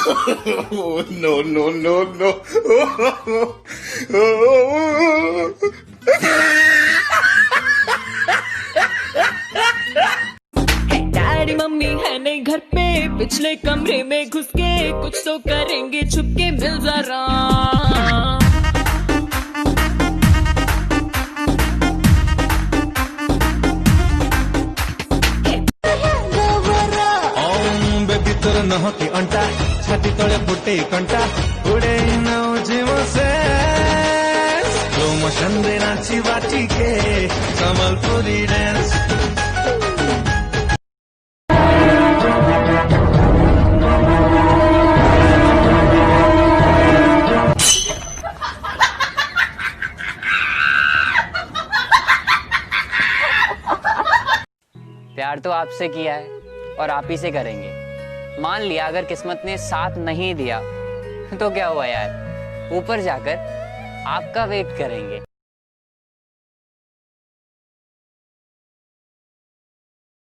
No, no, no, no. Daddy mummy है नहीं घर पे, पिछले कमरे में घुस के कुछ तो करेंगे छुपके, मिल जरा। बेबी नहकी अंटा छाती तले फुटे कंटा उड़े से स्लो मोशन रे नाची बाटी के संबलपुरी डांस। प्यार तो आपसे किया है और आप ही से करेंगे। मान लिया अगर किस्मत ने साथ नहीं दिया तो क्या हुआ यार, ऊपर जाकर आपका वेट करेंगे।